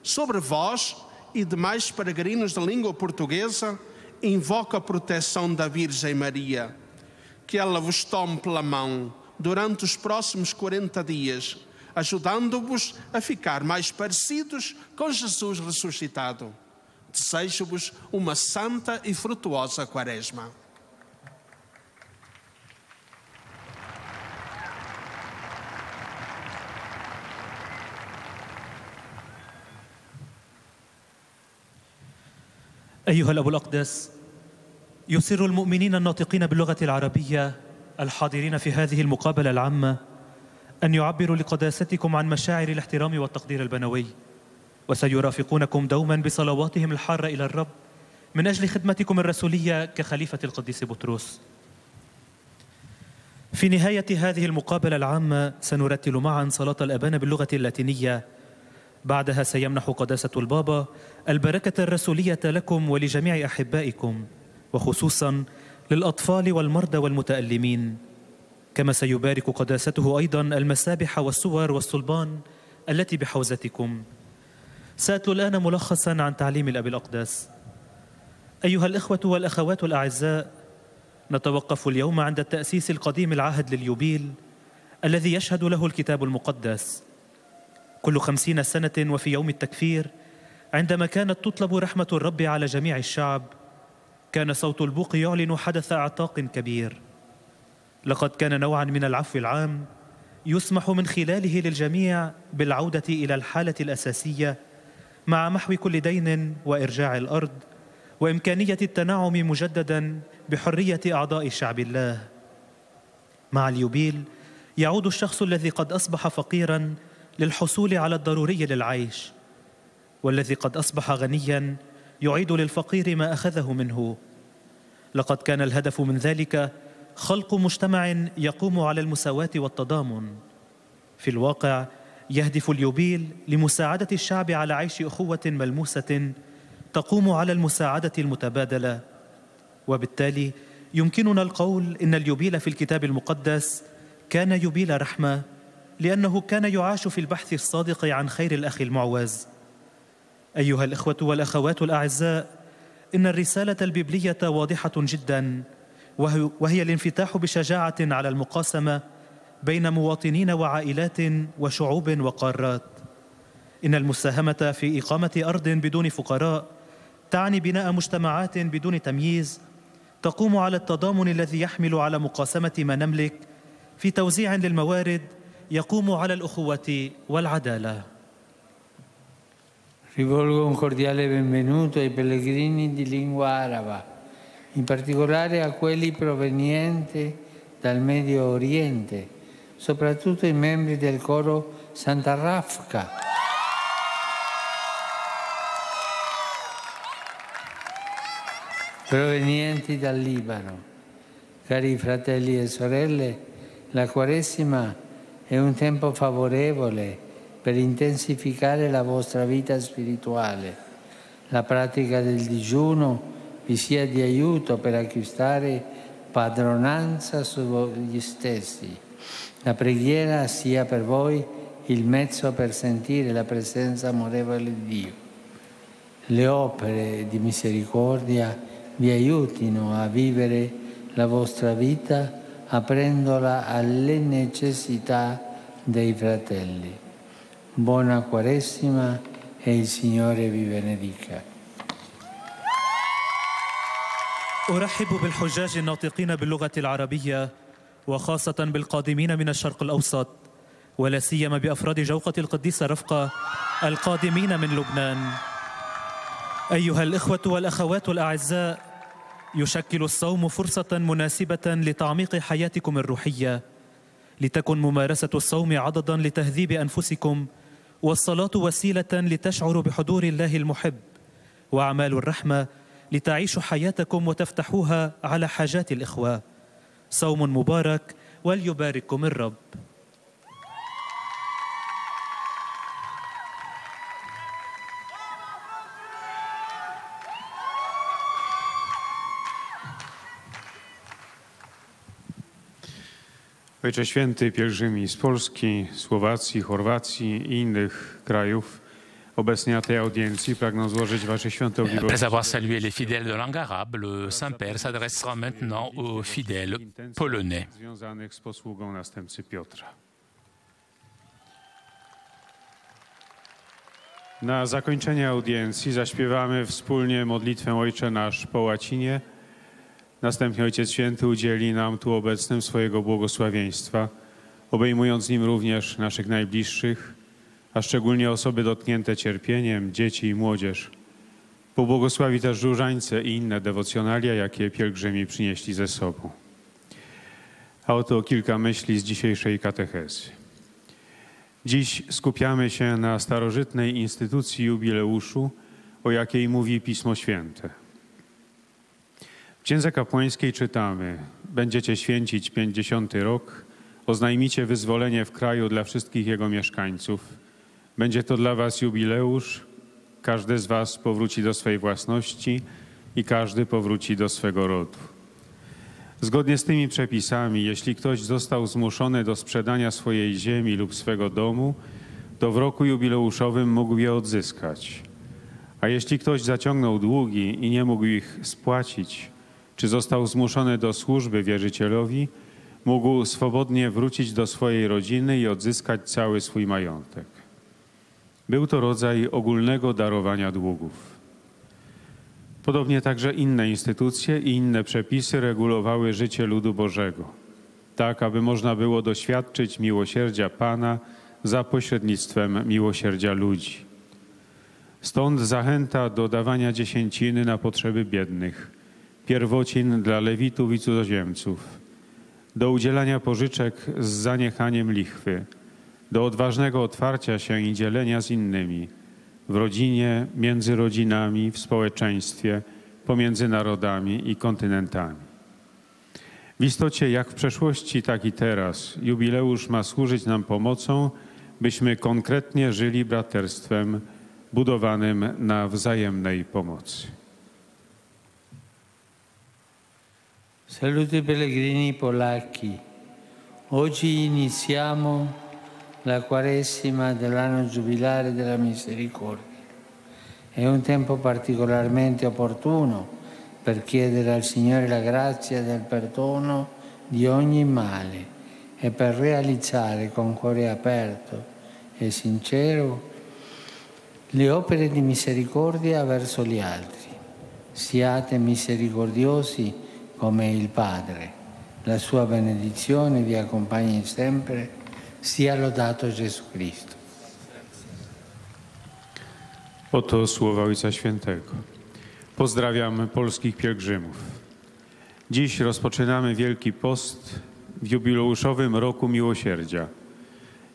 [SPEAKER 8] Sobre vós e demais peregrinos de língua portuguesa, invoco a proteção da Virgem Maria. Que ela vos tome pela mão durante os próximos 40 dias, ajudando-vos a ficar mais parecidos com Jesus ressuscitado. Desejo-vos uma santa e frutuosa Quaresma.
[SPEAKER 9] أيها الأب الأقدس، يسر المؤمنين الناطقين باللغة العربية الحاضرين في هذه المقابلة العامة أن يعبروا لقداستكم عن مشاعر الاحترام والتقدير البنوي، وسيرافقونكم دوما بصلواتهم الحارة إلى الرب من أجل خدمتكم الرسولية كخليفة القديس بطرس. في نهاية هذه المقابلة العامة سنرتل معا صلاة الأبان باللغة اللاتينية. بعدها سيمنح قداسة البابا البركة الرسولية لكم ولجميع أحبائكم، وخصوصا للأطفال والمرضى والمتألمين، كما سيبارك قداسته أيضا المسابح والصور والصلبان التي بحوزتكم. سأتلو الآن ملخصا عن تعليم الأب الأقدس. أيها الإخوة والأخوات الأعزاء، نتوقف اليوم عند التأسيس القديم العهد لليوبيل الذي يشهد له الكتاب المقدس. كل 50 سنة وفي يوم التكفير، عندما كانت تطلب رحمة الرب على جميع الشعب، كان صوت البوق يعلن حدث اعتاق كبير. لقد كان نوعا من العفو العام يسمح من خلاله للجميع بالعودة إلى الحالة الأساسية مع محو كل دين وإرجاع الأرض وإمكانية التنعم مجددا بحرية أعضاء شعب الله. مع اليوبيل يعود الشخص الذي قد أصبح فقيرا للحصول على الضروري للعيش، والذي قد أصبح غنيا يعيد للفقير ما أخذه منه. لقد كان الهدف من ذلك خلق مجتمع يقوم على المساواة والتضامن. في الواقع يهدف اليوبيل لمساعدة الشعب على عيش أخوة ملموسة تقوم على المساعدة المتبادلة. وبالتالي يمكننا القول إن اليوبيل في الكتاب المقدس كان يوبيل رحمة، لأنه كان يعاش في البحث الصادق عن خير الأخ المعوز. أيها الإخوة والأخوات الأعزاء، إن الرسالة البيبلية واضحة جدا، وهي الانفتاح بشجاعة على المقاسمة بين مواطنين وعائلات وشعوب وقارات. إن المساهمة في إقامة أرض بدون فقراء تعني بناء مجتمعات بدون تمييز تقوم على التضامن الذي يحمل على مقاسمة ما نملك في توزيع للموارد يقوم على الأخوة والعدالة.
[SPEAKER 3] Rivolgo un cordiale benvenuto ai pellegrini di lingua araba, in particolare a quelli provenienti dal Medio Oriente, soprattutto i membri del coro Santa Rafka. Provenienti dal Libano. Cari fratelli e sorelle, la Quaresima è un tempo favorevole per intensificare la vostra vita spirituale. La pratica del digiuno vi sia di aiuto per acquistare padronanza su voi stessi. La preghiera sia per voi il mezzo per sentire la presenza amorevole di Dio. Le opere di misericordia vi aiutino a vivere la vostra vita aprendola alle necessità dei fratelli. Buona Quaresima e il Signore vi benedica.
[SPEAKER 9] أرحب بالحجاج الناطقين باللغة العربية، وخاصة بالقادمين من الشرق الأوسط، ولا سيما بأفراد جوقة القديسة رفقة القادمين من لبنان. أيها الإخوة والأخوات الأعزاء، يشكل الصوم فرصة مناسبة لتعميق حياتكم الروحية، لتكن ممارسة الصوم عضداً لتهذيب أنفسكم، والصلاة وسيلة لتشعروا بحضور الله المحب، وأعمال الرحمة لتعيشوا حياتكم وتفتحوها على حاجات الإخوة. صوم مبارك وليبارككم الرب.
[SPEAKER 10] Ojcze Święty, pielgrzymi z Polski, Słowacji, Chorwacji i innych krajów obecnie na tej audiencji pragną złożyć Wasze święte
[SPEAKER 1] Après
[SPEAKER 10] obliwości.
[SPEAKER 1] avoir salué les fidèles de langue arabe, le Saint-Père s'adressera maintenant aux fidèles polonais.
[SPEAKER 10] Związanych z posługą następcy Piotra. Na zakończenie audiencji zaśpiewamy wspólnie modlitwę Ojcze Nasz po łacinie. Następnie Ojciec Święty udzieli nam tu obecnym swojego błogosławieństwa, obejmując nim również naszych najbliższych, a szczególnie osoby dotknięte cierpieniem, dzieci i młodzież. Pobłogosławi też różańce i inne dewocjonalia, jakie pielgrzymi przynieśli ze sobą. A oto kilka myśli z dzisiejszej katechezy. Dziś skupiamy się na starożytnej instytucji jubileuszu, o jakiej mówi Pismo Święte. W Księdze Kapłańskiej czytamy: będziecie święcić 50. rok, oznajmicie wyzwolenie w kraju dla wszystkich jego mieszkańców. Będzie to dla was jubileusz, każdy z was powróci do swej własności i każdy powróci do swego rodu. Zgodnie z tymi przepisami, jeśli ktoś został zmuszony do sprzedania swojej ziemi lub swego domu, to w roku jubileuszowym mógł je odzyskać. A jeśli ktoś zaciągnął długi i nie mógł ich spłacić, czy został zmuszony do służby wierzycielowi, mógł swobodnie wrócić do swojej rodziny i odzyskać cały swój majątek. Był to rodzaj ogólnego darowania długów. Podobnie także inne instytucje i inne przepisy regulowały życie ludu Bożego, tak aby można było doświadczyć miłosierdzia Pana za pośrednictwem miłosierdzia ludzi. Stąd zachęta do dawania dziesięciny na potrzeby biednych, pierwocin dla lewitów i cudzoziemców, do udzielania pożyczek z zaniechaniem lichwy, do odważnego otwarcia się i dzielenia z innymi, w rodzinie, między rodzinami, w społeczeństwie, pomiędzy narodami i kontynentami. W istocie, jak w przeszłości, tak i teraz, jubileusz ma służyć nam pomocą, byśmy konkretnie żyli braterstwem budowanym na wzajemnej pomocy.
[SPEAKER 3] Saluti pellegrini polacchi. Oggi iniziamo la Quaresima dell'anno giubilare della Misericordia. È un tempo particolarmente opportuno per chiedere al Signore la grazia del perdono di ogni male e per realizzare con cuore aperto e sincero le opere di misericordia verso gli altri. Siate misericordiosi come il Padre. La sua benedizione vi accompagni sempre. Sia lodato Gesù Cristo.
[SPEAKER 10] Oto słowa Ojca Świętego. Pozdrawiam polskich pielgrzymów. Dziś rozpoczynamy Wielki Post w jubileuszowym Roku Miłosierdzia.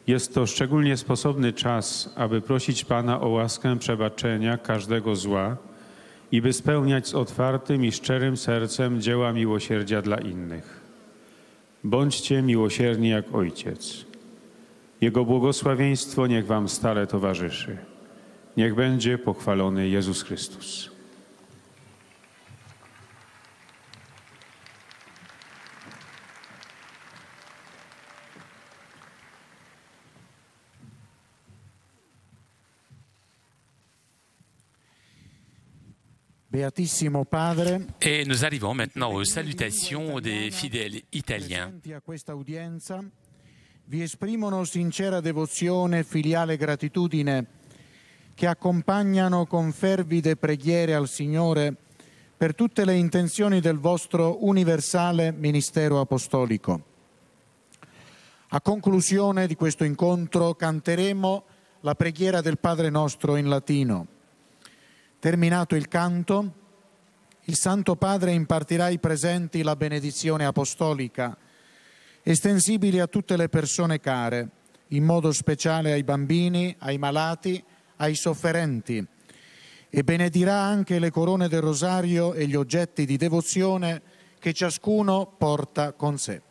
[SPEAKER 10] Jest to szczególnie sposobny czas, aby prosić Pana o łaskę przebaczenia każdego zła i by spełniać z otwartym i szczerym sercem dzieła miłosierdzia dla innych. Bądźcie miłosierni jak Ojciec. Jego błogosławieństwo niech wam stale towarzyszy. Niech będzie pochwalony Jezus Chrystus.
[SPEAKER 2] Beatissimo Padre.
[SPEAKER 1] Et nous arrivons maintenant aux salutations des fidèles italiens.
[SPEAKER 2] A questa udienza vi esprimono sincera devozione e filiale gratitudine che accompagnano con fervide preghiere al Signore per tutte le intenzioni del vostro universale ministero apostolico. A conclusione di questo incontro canteremo la preghiera del Padre nostro in latino. Terminato il canto, il Santo Padre impartirà ai presenti la benedizione apostolica, estensibili a tutte le persone care, in modo speciale ai bambini, ai malati, ai sofferenti, e benedirà anche le corone del rosario e gli oggetti di devozione che ciascuno porta con sé.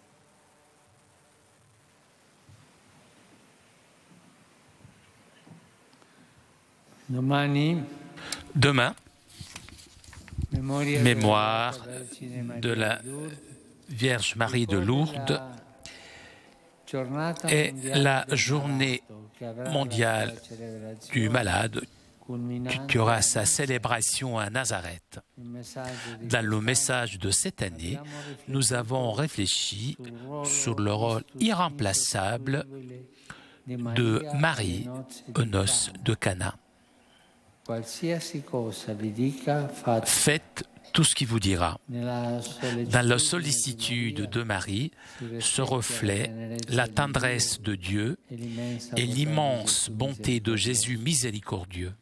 [SPEAKER 3] Demain,
[SPEAKER 1] mémoire de la Vierge Marie de Lourdes, est la journée mondiale du malade qui aura sa célébration à Nazareth. Dans le message de cette année, nous avons réfléchi sur le rôle irremplaçable de Marie aux noces de Cana. Faites tout ce qu'il vous dira. Dans la sollicitude de Marie se reflète la tendresse de Dieu et l'immense bonté de Jésus miséricordieux.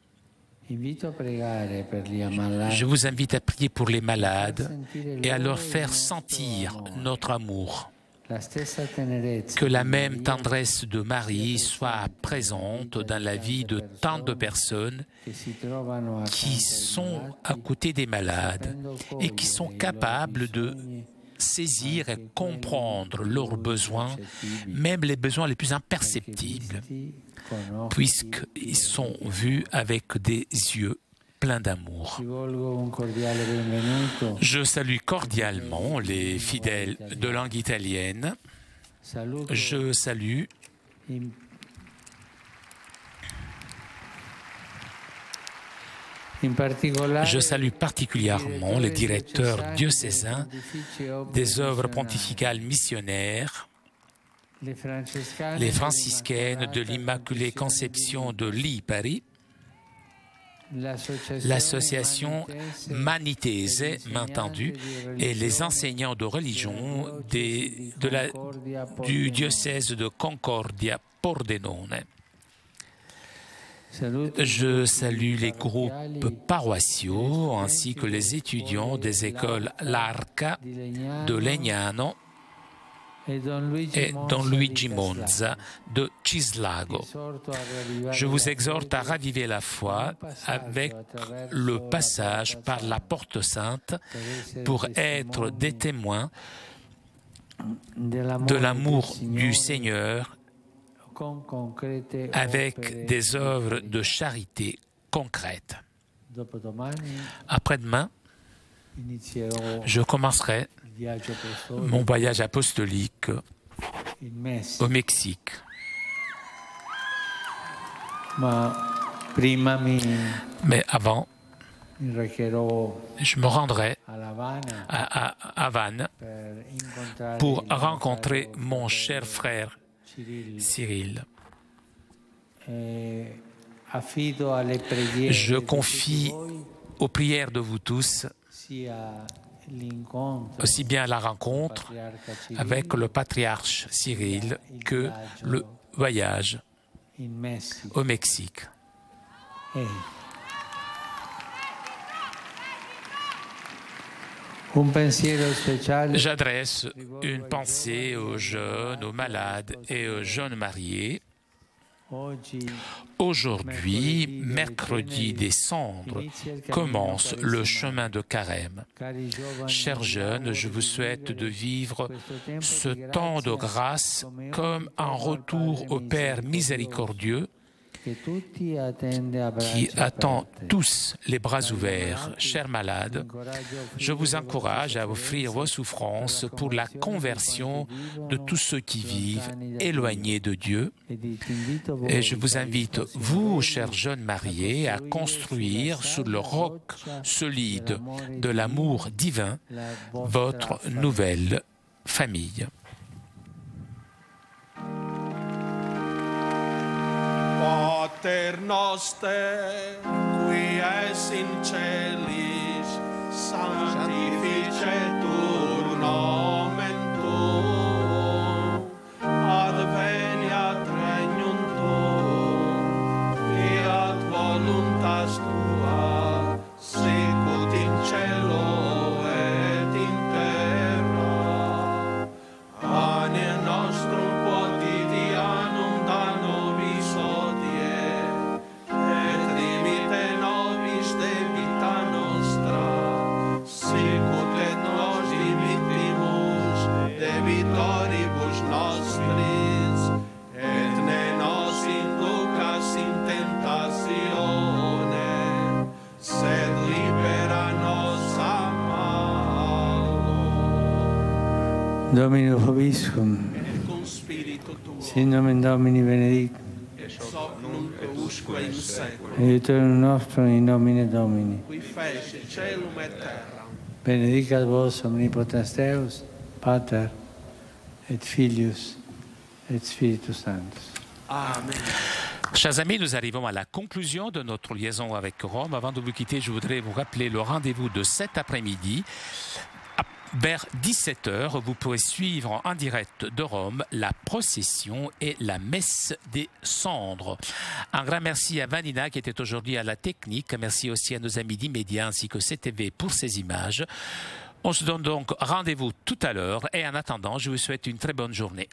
[SPEAKER 1] Je vous invite à prier pour les malades et à leur faire sentir notre amour. Que la même tendresse de Marie soit présente dans la vie de tant de personnes qui sont à côté des malades et qui sont capables de saisir et comprendre leurs besoins, même les besoins les plus imperceptibles, puisqu'ils sont vus avec des yeux plein d'amour. Je salue cordialement les fidèles de langue italienne. Je salue particulièrement les directeurs diocésains des œuvres pontificales missionnaires, les franciscaines de l'Immaculée Conception de Lipari, l'association Manitese, m'entendu, et les enseignants de religion du diocèse de Concordia Pordenone. Je salue les groupes paroissiaux ainsi que les étudiants des écoles L'Arca de Legnano et Don Luigi Monza de Cislago. Je vous exhorte à raviver la foi avec le passage par la Porte Sainte pour être des témoins de l'amour du Seigneur avec des œuvres de charité concrètes. Après-demain, je commencerai mon voyage apostolique au Mexique. Mais avant, je me rendrai à Havane pour rencontrer mon cher frère Cyril. Je confie aux prières de vous tous aussi bien la rencontre avec le patriarche Cyril que le voyage au Mexique. J'adresse une pensée aux jeunes, aux malades et aux jeunes mariés. Aujourd'hui, mercredi des cendres, commence le chemin de Carême. Chers jeunes, je vous souhaite de vivre ce temps de grâce comme un retour au Père miséricordieux qui attend tous les bras ouverts. Chers malades, je vous encourage à offrir vos souffrances pour la conversion de tous ceux qui vivent éloignés de Dieu. Et je vous invite, vous, chers jeunes mariés, à construire sur le roc solide de l'amour divin votre nouvelle famille.
[SPEAKER 8] Pater noster, qui es in celis, sanctificetur nomen tuum, adveniat regnum tuum, fiat voluntas tua, sicut in cielo et in terra. Pane nostrum quotidianum da nobis hodie, et dimite nobis debita nostra, sicut et nos dimittimus debitoribus nostris, et ne nos inducas in tentatione, sed libera nos a malo.
[SPEAKER 3] Domino vobiscum.
[SPEAKER 8] Spirito tuo,
[SPEAKER 3] Sin nomen Domini benedictum,
[SPEAKER 8] ex hoc nunc usque in seculum,
[SPEAKER 3] aiutorium nostrum in nomine Domini.
[SPEAKER 8] qui fece celum et terra.
[SPEAKER 3] Benedicat vos omnipotens Deus, Pater et Filius et Spiritus Sanctus.
[SPEAKER 8] Amen.
[SPEAKER 1] Chers amis, nous arrivons à la conclusion de notre liaison avec Rome. Avant de vous quitter, je voudrais vous rappeler le rendez-vous de cet après-midi. Vers 17h, vous pourrez suivre en direct de Rome la procession et la messe des cendres. Un grand merci à Vanina qui était aujourd'hui à la technique. Merci aussi à nos amis d'Immédiat ainsi que CTV pour ces images. On se donne donc rendez-vous tout à l'heure et en attendant, je vous souhaite une très bonne journée.